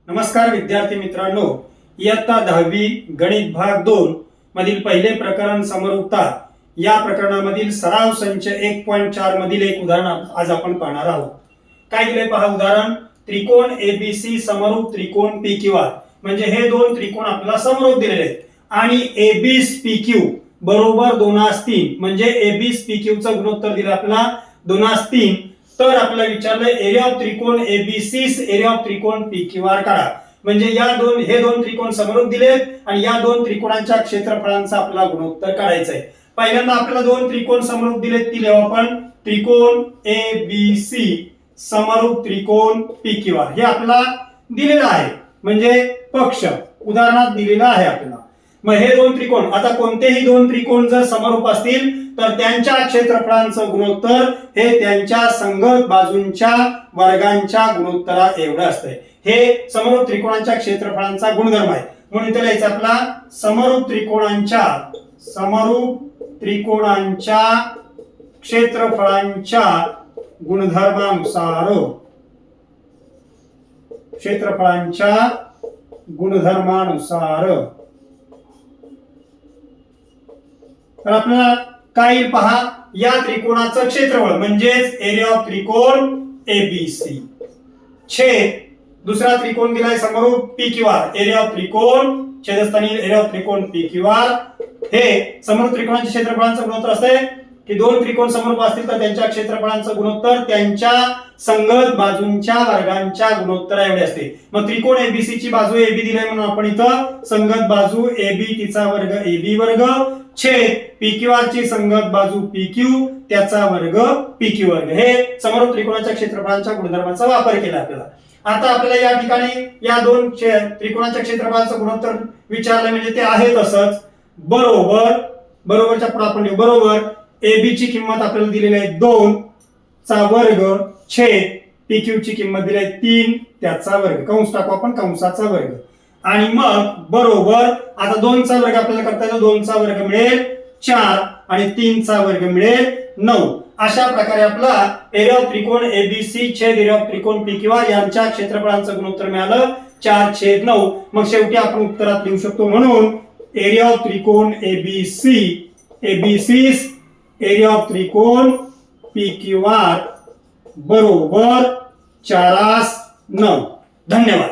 नमस्कार विद्यार्थी मित्रांनो, इयत्ता 10वी गणित भाग 2 मधील पहिले प्रकरण समरूपता या प्रकरणामधील सराव संच 1.4 मधील एक उदाहरण आज आपण पाहणार आहोत. काय दिले पहा उदाहरण. त्रिकोण एबीसी समरूप त्रिकोण पीक्यूआर. म्हणजे हे दोन त्रिकोण आपल्याला समरूप दिलेले आहेत आणि एबीस पीक्यू बरोबर 2:3 म्हणजे एबीस पीक्यू चं गुणोत्तर दिलं आपल्याला 2:3. तर आपल्याला विचारलंय एरिया ऑफ त्रिकोण एबीसी एरिया ऑफ त्रिकोण पीक्यूआर काढा. म्हणजे हे दोन त्रिकोण समरूप दिलेत आणि या दोन त्रिकोणांच्या क्षेत्रफळांचा आपल्याला गुणोत्तर काढायचा आहे. पहिल्यांदा आपल्याला दोन त्रिकोण समरूप दिलेत ती लिहू आपण. त्रिकोण एबीसी समरूप त्रिकोण पीक्यूआर हे आपल्याला दिलेलं आहे, म्हणजे पक्ष उदाहरणात दिलेला आहे आपल्याला. मग हे दोन त्रिकोण, आता कोणतेही दोन त्रिकोण जर समरूप असतील तर त्यांच्या क्षेत्रफळांचं गुणोत्तर हे त्यांच्या संगत बाजूंच्या वर्गांच्या गुणोत्तरा एवढं असतंय. हे समरूप त्रिकोणांच्या क्षेत्रफळांचा गुणधर्म आहे. म्हणून इथे लिहायचं आपला समरूप त्रिकोणांच्या क्षेत्रफळांच्या गुणधर्मानुसार तर आपल्याला काय पहा, या त्रिकोणाचं क्षेत्रफळ म्हणजेच एरिया ऑफ त्रिकोण एबीसी छेद दुसरा त्रिकोण दिलाय समरूप पीक्यूआर एरिया ऑफ त्रिकोण छेदस्थानी एरिया ऑफ त्रिकोण पीक्यूआर. हे समरूप त्रिकोणाच्या क्षेत्रफळांचं गुणोत्तर असते की दोन त्रिकोण समरूप असतील तर त्यांच्या क्षेत्रफळांचं गुणोत्तर त्यांच्या संगत बाजूंच्या वर्गांच्या गुणोत्तरा एवढे असते. मग त्रिकोण एबीसी ची बाजू एबी दिलाय म्हणून आपण इथं संगत बाजू एबी तिचा वर्ग एबी वर्ग छेद पीक्यूआर ची संगत बाजू पीक्यू त्याचा वर्ग पीक्यू वर्ग. हे समरूप त्रिकोणाच्या क्षेत्रफळांच्या गुणधर्माचा वापर केला आपल्याला. आता आपल्याला या ठिकाणी या दोन त्रिकोणाच्या क्षेत्रफळांचं गुणोत्तर विचारलं म्हणजे ते आहे तसंच बरोबरच्या पुढे आपण लिहू बरोबर एबी ची किंमत आपल्याला दिलेली आहे 2 चा वर्ग छेद पीक्यू ची किंमत दिली आहे 3 त्याचा वर्ग. कंस टाकू आपण कंसाचा वर्ग आणि मग बरोबर आता 2 चा वर्ग आपल्याला करता येतो. 2 चा वर्ग मिळेल 4 आणि 3 चा वर्ग मिळेल 9. अशा प्रकारे आपला एरिया ऑफ त्रिकोण एबीसी छेद एरिया ऑफ त्रिकोण पीक्यूआर यांच्या क्षेत्रफळांचं गुणोत्तर मिळालं 4/9. मग शेवटी आपण उत्तरात लिहू शकतो. म्हणून एरिया ऑफ त्रिकोण एबीसी एरिया ऑफ त्रिकोण पीक्यूआर बरोबर 4/9. धन्यवाद.